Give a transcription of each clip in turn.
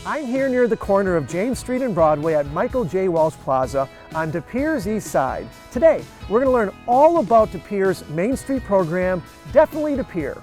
I'm here near the corner of James Street and Broadway at Michael J. Walsh Plaza on De Pere's east side. Today, we're going to learn all about De Pere's Main Street program, Definitely De Pere.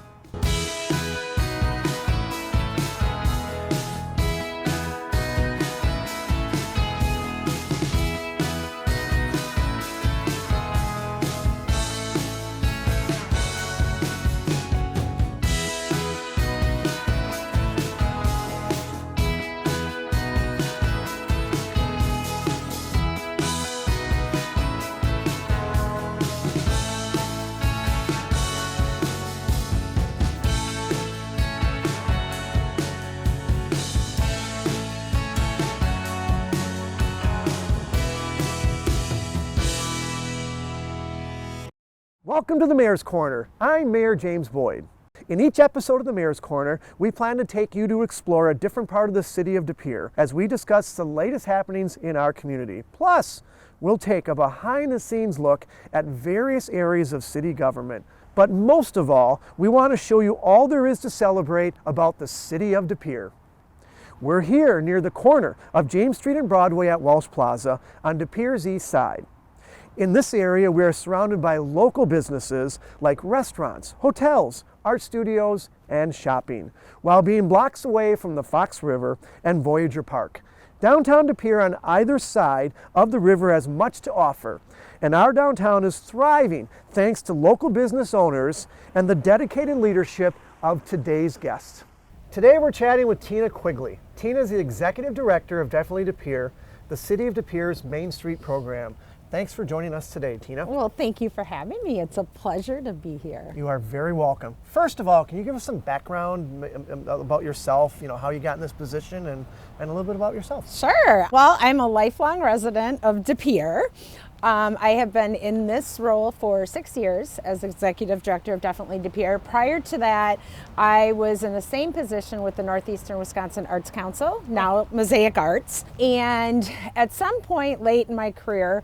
Welcome to the Mayor's Corner. I'm Mayor James Boyd. In each episode of the Mayor's Corner, we plan to take you to explore a different part of the city of De Pere as we discuss the latest happenings in our community. Plus, we'll take a behind-the-scenes look at various areas of city government. But most of all, we want to show you all there is to celebrate about the city of De Pere. We're here near the corner of James Street and Broadway at Walsh Plaza on De Pere's east side. In this area, we are surrounded by local businesses like restaurants, hotels, art studios, and shopping, while being blocks away from the Fox River and Voyager Park. Downtown De Pere on either side of the river has much to offer, and our downtown is thriving thanks to local business owners and the dedicated leadership of today's guest. Today we're chatting with Tina Quigley. Tina is the Executive Director of Definitely De Pere, the City of De Pere's Main Street program. Thanks for joining us today, Tina. Well, thank you for having me. It's a pleasure to be here. You are very welcome. First of all, can you give us some background about yourself, how you got in this position and a little bit about yourself? Sure. Well, I'm a lifelong resident of De Pere. I have been in this role for 6 years as Executive Director of Definitely De Pere. Prior to that, I was in the same position with the Northeastern Wisconsin Arts Council, now Mosaic Arts. And at some point late in my career,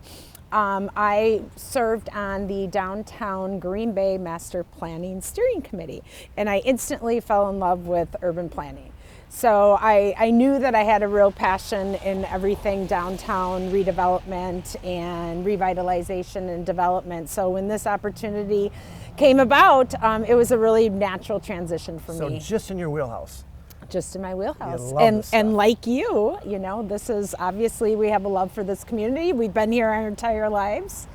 I served on the Downtown Green Bay Master Planning Steering Committee, and I instantly fell in love with urban planning. So I knew that I had a real passion in everything downtown redevelopment and revitalization and development. So when this opportunity came about, it was a really natural transition for me. So just in your wheelhouse. Just in my wheelhouse. And like you, this is obviously, we have a love for this community. We've been here our entire lives.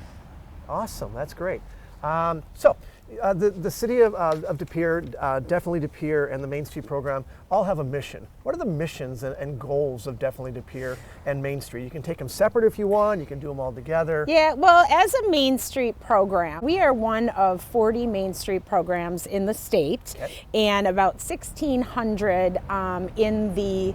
Awesome, that's great. The city of De Pere, Definitely De Pere, and the Main Street program all have a mission. What are the missions and goals of Definitely De Pere and Main Street? You can take them separate if you want, you can do them all together. Yeah, well, as a Main Street program, we are one of 40 Main Street programs in the state, and about 1,600 in the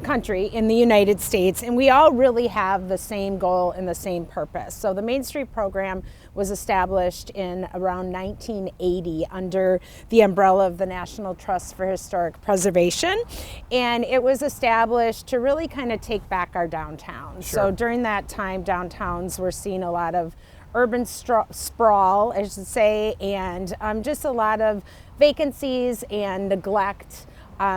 country, in the United States, and we all really have the same goal and the same purpose. So the Main Street program was established in around 1980 under the umbrella of the National Trust for Historic Preservation, and it was established to really kind of take back our downtown. Sure. So during that time, downtowns were seeing a lot of urban sprawl, I should say, and just a lot of vacancies and neglect.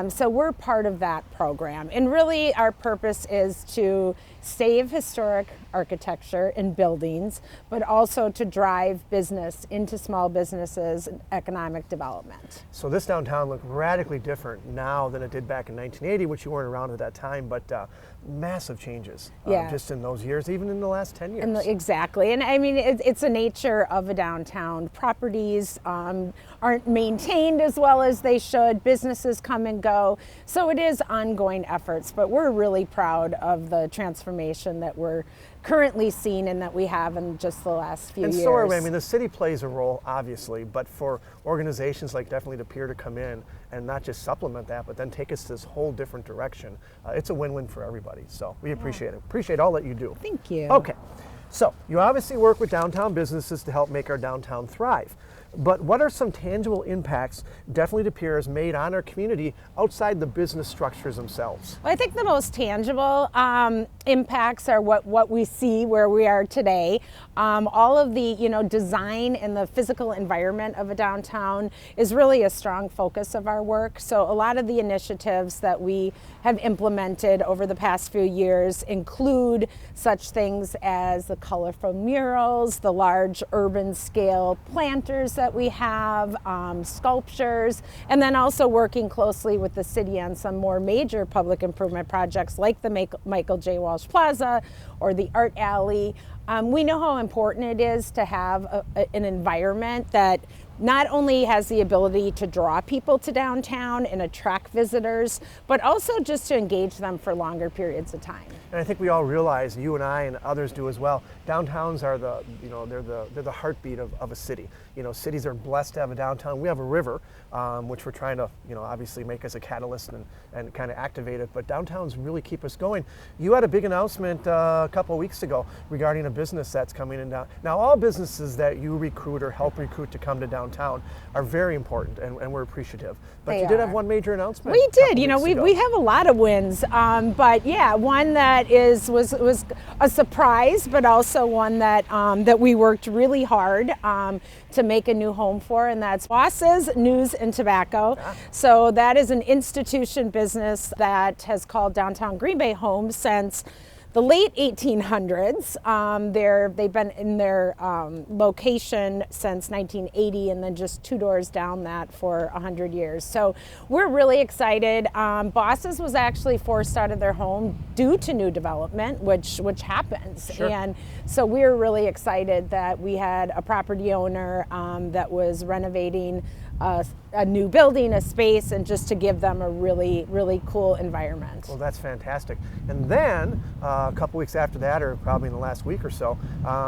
So we're part of that program. And really our purpose is to save historic architecture and buildings, but also to drive business into small businesses and economic development. So this downtown looked radically different now than it did back in 1980, which you weren't around at that time, but massive changes just in those years, even in the last 10 years. Exactly, and I mean, it's a nature of a downtown. Properties aren't maintained as well as they should. Businesses come and go, so it is ongoing efforts, but we're really proud of the transformation that we're currently seeing and that we have in just the last few years. And so are we. I mean, the city plays a role, obviously, but for organizations like Definitely De Pere to come in and not just supplement that, but then take us this whole different direction, it's a win-win for everybody. So we appreciate it. Appreciate all that you do. Thank you. Okay. So you obviously work with downtown businesses to help make our downtown thrive. But what are some tangible impacts Definitely DePere has made on our community outside the business structures themselves? Well, I think the most tangible impacts are what we see where we are today. All of the design and the physical environment of a downtown is really a strong focus of our work. So a lot of the initiatives that we have implemented over the past few years include such things as the colorful murals, the large urban scale planters that we have, sculptures, and then also working closely with the city on some more major public improvement projects like the Michael J. Walsh Plaza or the Art Alley. We know how important it is to have an environment that not only has the ability to draw people to downtown and attract visitors, but also just to engage them for longer periods of time. And I think we all realize, you and I and others do as well, downtowns are they're the heartbeat of a city. Cities are blessed to have a downtown. We have a river, which we're trying to, obviously make as a catalyst and kind of activate it, but downtowns really keep us going. You had a big announcement a couple of weeks ago regarding a business that's coming in down. Now, all businesses that you recruit or help recruit to come to downtown are very important, and we're appreciative. But you did have one major announcement. We did. We have a lot of wins, but yeah, one that was a surprise, but also one that we worked really hard to make a new home for, and that's Boss's News and Tobacco. Yeah. So that is an institution business that has called downtown Green Bay home since the late 1800s. They've been in their location since 1980, and then just 2 doors down that for 100 years. So we're really excited. Boss's was actually forced out of their home due to new development, which happens. Sure. And so we're really excited that we had a property owner that was renovating a new building, a space, and just to give them a really, really cool environment. Well, that's fantastic. And then a couple weeks after that, or probably in the last week or so,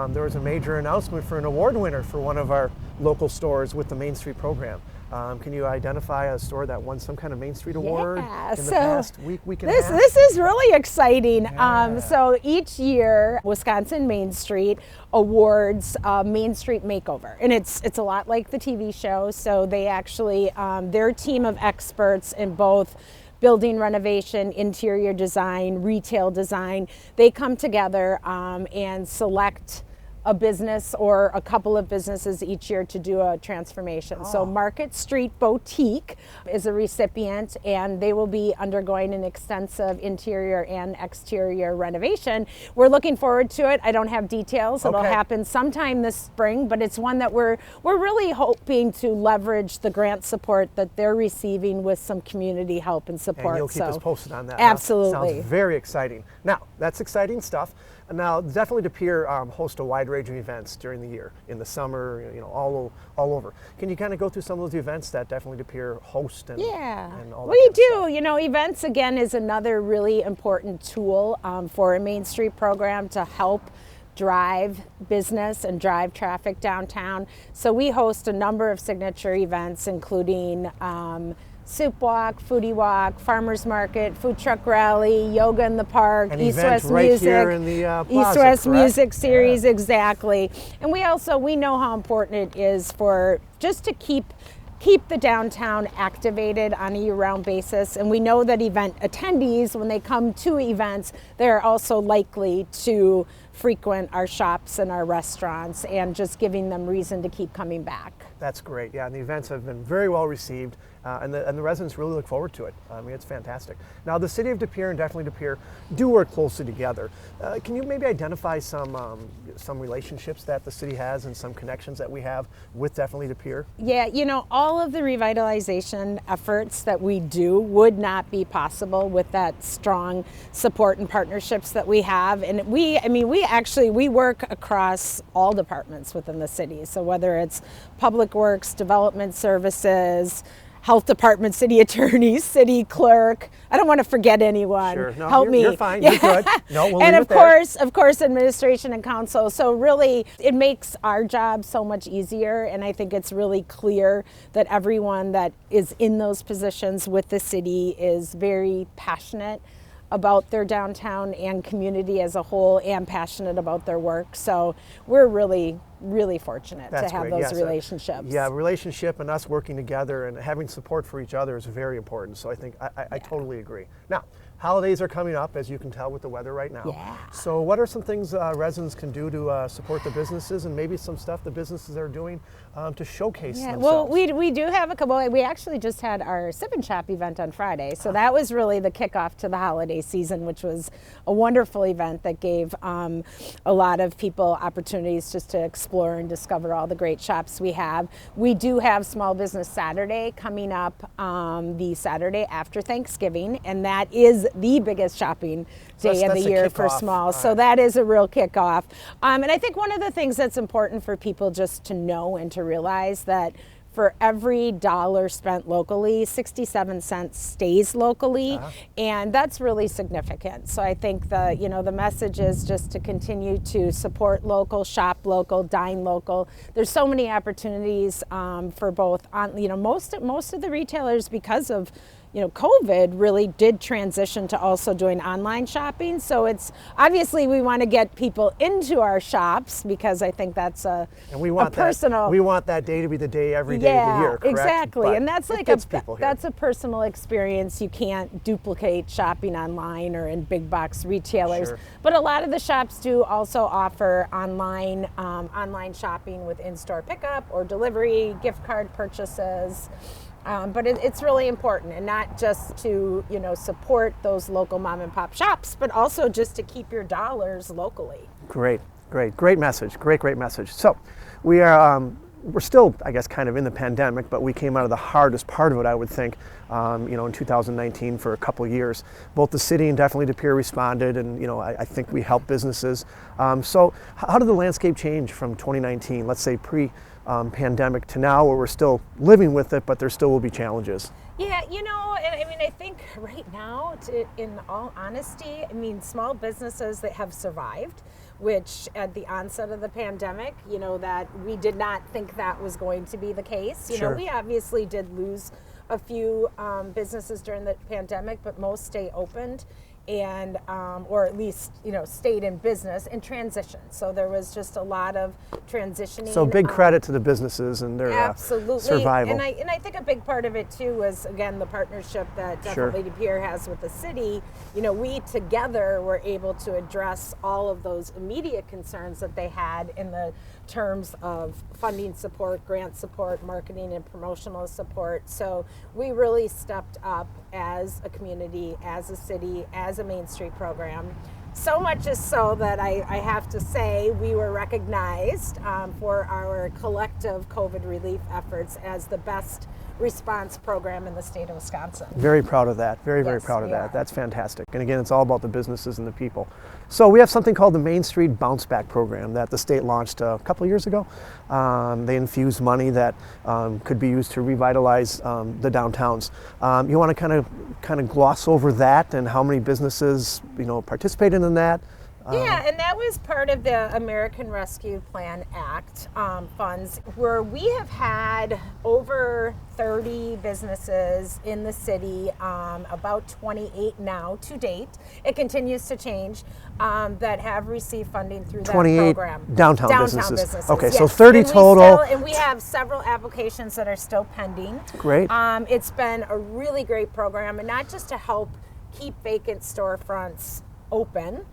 there was a major announcement for an award winner for one of our local stores with the Mainstreet program. Can you identify a store that won some kind of Main Street award in the past week and a half? This is really exciting. Yeah. So each year, Wisconsin Main Street awards Main Street Makeover, and it's a lot like the TV show. So they actually, their team of experts in both building renovation, interior design, retail design, they come together and select a business or a couple of businesses each year to do a transformation. So Market Street Boutique is a recipient, and they will be undergoing an extensive interior and exterior renovation. We're looking forward to it. I don't have details. It'll happen sometime this spring, but it's one that we're really hoping to leverage the grant support that they're receiving with some community help and support. And you'll keep us posted on that. Absolutely. Sounds very exciting. Now, that's exciting stuff. Now, Definitely DePere hosts a wide range of events during the year, in the summer, all over. Can you kind of go through some of those events that Definitely DePere host and all that? We do. Events, again, is another really important tool for a Main Street program to help drive business and drive traffic downtown. So we host a number of signature events, including Soup Walk, Foodie Walk, Farmers Market, Food Truck Rally, Yoga in the Park, East-West Music, here in the plaza, East-West correct? Music Series, exactly. And we know how important it is for just to keep the downtown activated on a year-round basis. And we know that event attendees, when they come to events, they're also likely to frequent our shops and our restaurants, and just giving them reason to keep coming back. That's great. Yeah, and the events have been very well received, and the residents really look forward to it. I mean, it's fantastic. Now, the city of DePere and Definitely DePere do work closely together. Can you maybe identify some relationships that the city has and some connections that we have with Definitely DePere? Yeah, all of the revitalization efforts that we do would not be possible with that strong support and partnerships that we have. And we work across all departments within the city. So whether it's Public Works, Development Services, Health Department, City Attorney, City Clerk. I don't want to forget anyone. Sure. No, help me. You're fine. You're good. No, we'll and leave of course, Administration and Council. So really, it makes our job so much easier. And I think it's really clear that everyone that is in those positions with the city is very passionate about their downtown and community as a whole and passionate about their work. So we're really fortunate to have great. those Yes. relationships. Yeah, relationship and us working together and having support for each other is very important. So I think I totally agree. Now, holidays are coming up, as you can tell with the weather right now. Yeah. So what are some things residents can do to support the businesses, and maybe some stuff the businesses are doing to showcase themselves? Well, we do have a couple. We actually just had our Sip and Shop event on Friday. So that was really the kickoff to the holiday season, which was a wonderful event that gave a lot of people opportunities just to explore and discover all the great shops we have. We do have Small Business Saturday coming up the Saturday after Thanksgiving, and that is the biggest shopping day of the year for small. So that is a real kickoff. And I think one of the things that's important for people just to know and to realize that for every dollar spent locally, 67 cents stays locally, and that's really significant. So I think the message is just to continue to support local, shop local, dine local. There's so many opportunities for both. Most of the retailers, because of COVID, really did transition to also doing online shopping. So it's obviously we want to get people into our shops, because I think that's a personal. We want that day to be the day every day of the year. Correct? Exactly, But and that's that's a personal experience. You can't duplicate shopping online or in big box retailers. Sure. But a lot of the shops do also offer online shopping with in-store pickup or delivery, gift card purchases. But it's really important, and not just to support those local mom and pop shops, but also just to keep your dollars locally. Great message. Great message. So we're still, I guess, kind of in the pandemic, but we came out of the hardest part of it, I would think, in 2019 for a couple of years. Both the city and definitely De Pere responded, and I think we helped businesses. So how did the landscape change from 2019, let's say pre-pandemic, to now, where we're still living with it, but there still will be challenges? Yeah, I think right now, in all honesty, small businesses that have survived, which at the onset of the pandemic, that we did not think that was going to be the case. Sure. We obviously did lose a few businesses during the pandemic, but most stay opened and or at least stayed in business and transitioned. So there was just a lot of transitioning. So big credit to the businesses and their survival. And I think a big part of it too was, again, the partnership that definitely De Pere has with the city. We together were able to address all of those immediate concerns that they had in the terms of funding support, grant support, marketing and promotional support. So we really stepped up as a community, as a city, as a Main Street program. So much is so that I have to say we were recognized for our collective COVID relief efforts as the best response program in the state of Wisconsin. Very proud of that. Very proud of that. That's fantastic. And again, it's all about the businesses and the people. So we have something called the Mainstreet BounceBack Program that the state launched a couple of years ago. They infused money that could be used to revitalize the downtowns. You want to kind of gloss over that and how many businesses participated in that? Yeah, and that was part of the American Rescue Plan Act funds, where we have had over 30 businesses in the city, about 28 now to date. It continues to change, that have received funding through that 28 program. Downtown businesses. Okay, yes. So 30 total. And we have several applications that are still pending. Great. It's been a really great program, and not just to help keep vacant storefronts open,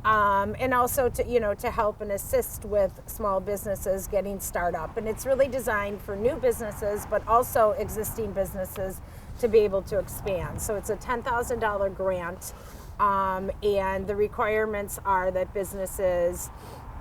and also to help and assist with small businesses getting startup. And it's really designed for new businesses, but also existing businesses to be able to expand. So it's a $10,000 grant, and the requirements are that businesses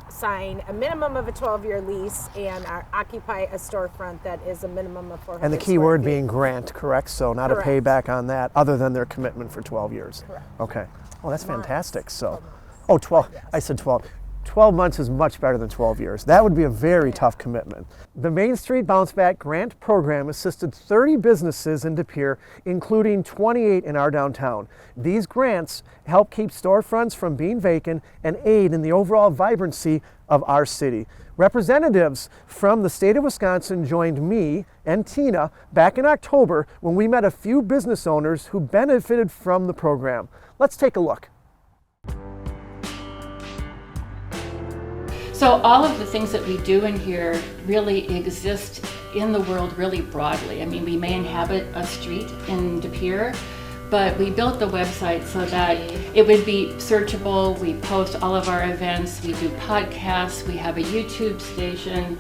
sign a minimum of a 12-year lease and occupy a storefront that is a minimum of 400 And the key word being grant, correct? So not Correct. a payback on that, other than their commitment for 12 years. Correct. Okay. Oh, that's fantastic. So. 12 months. 12. Yes. I said 12. 12 months is much better than 12 years. That would be a very tough commitment. The Mainstreet BounceBack Grant Program assisted 30 businesses in De Pere, including 28 in our downtown. These grants help keep storefronts from being vacant and aid in the overall vibrancy of our city. Representatives from the state of Wisconsin joined me and Tina back in October when we met a few business owners who benefited from the program. Let's take a look. So all of the things that we do in here really exist in the world really broadly. I mean, we may inhabit a street in De Pere, but we built the website so that it would be searchable. We post all of our events, we do podcasts, we have a YouTube station,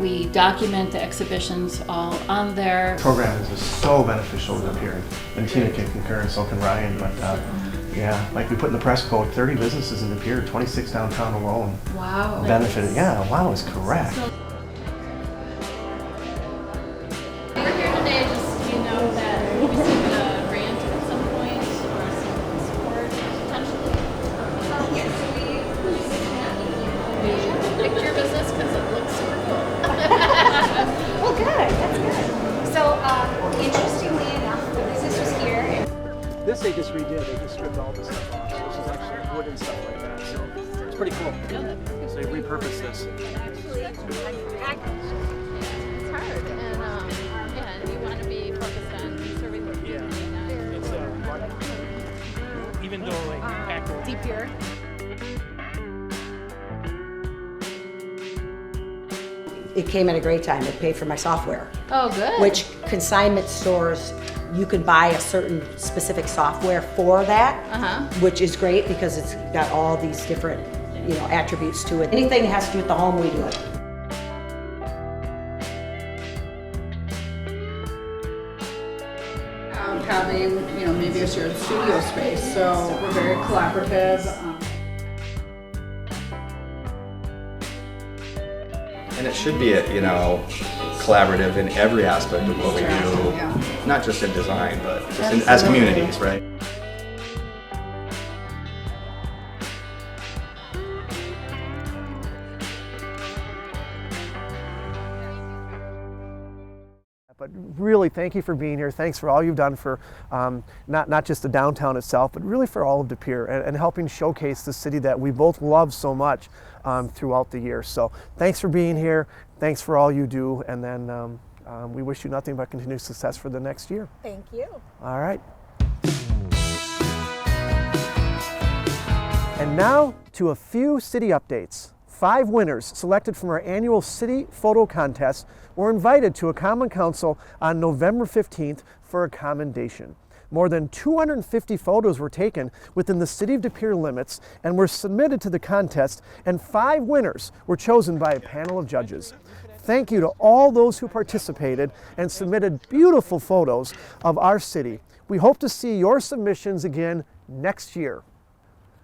we document the exhibitions all on there. The program is just so beneficial to De Pere, and Tina can concur and so can Ryan, but yeah, like we put in the press quote, 30 businesses in De Pere, 26 downtown alone. Wow. Benefited. Yeah, wow is correct. We're here today just, you know, that we received a grant at some point or some support potentially. Yes, we picked your business because it looks super cool. Well, good. That's good. So, interestingly enough, the business was here. This they just redid. They just stripped all this stuff off. So this is actually wood and stuff like that. So it's pretty cool. So they repurposed this. It's hard, and yeah, you want to be focused on serving the community. It's even though like back De Pere. It came at a great time. It paid for my software, Oh, good. which consignment stores, you can buy a certain specific software for that, which is great because it's got all these different, you know, attributes to it. Anything that has to do with the home, we do it. Having, you know, maybe a shared studio space, so we're very collaborative. And it should be, you know, collaborative in every aspect of what we do, not just in design, but just as communities, right? But really, thank you for being here. Thanks for all you've done for not just the downtown itself, but really for all of De Pere and helping showcase the city that we both love so much throughout the year. So thanks for being here. Thanks for all you do. And then we wish you nothing but continued success for the next year. Thank you. All right. And now to a few city updates. 5 winners selected from our annual city photo contest were invited to a common council on November 15th for a commendation. More than 250 photos were taken within the city of De Pere limits and were submitted to the contest, and 5 winners were chosen by a panel of judges. Thank you to all those who participated and submitted beautiful photos of our city. We hope to see your submissions again next year.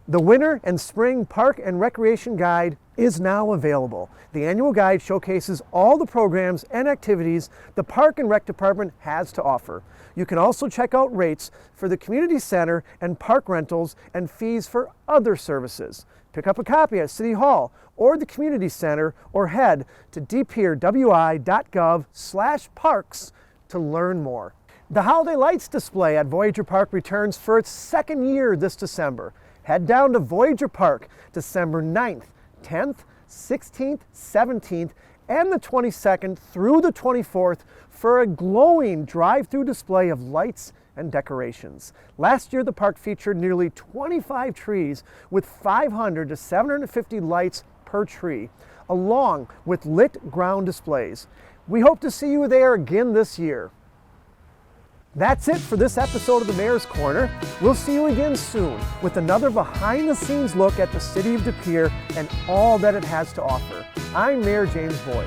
The Winter and Spring Park and Recreation Guide is now available. The annual guide showcases all the programs and activities the Park and Rec Department has to offer. You can also check out rates for the community center and park rentals and fees for other services. Pick up a copy at City Hall or the community center or head to dprwi.gov/parks to learn more. The Holiday Lights display at Voyager Park returns for its 2nd year this December. Head down to Voyager Park December 9th, 10th, 16th, 17th, and the 22nd through the 24th for a glowing drive-through display of lights and decorations. Last year, the park featured nearly 25 trees with 500 to 750 lights per tree, along with lit ground displays. We hope to see you there again this year. That's it for this episode of the Mayor's Corner. We'll see you again soon with another behind-the-scenes look at the city of De Pere and all that it has to offer. I'm Mayor James Boyd.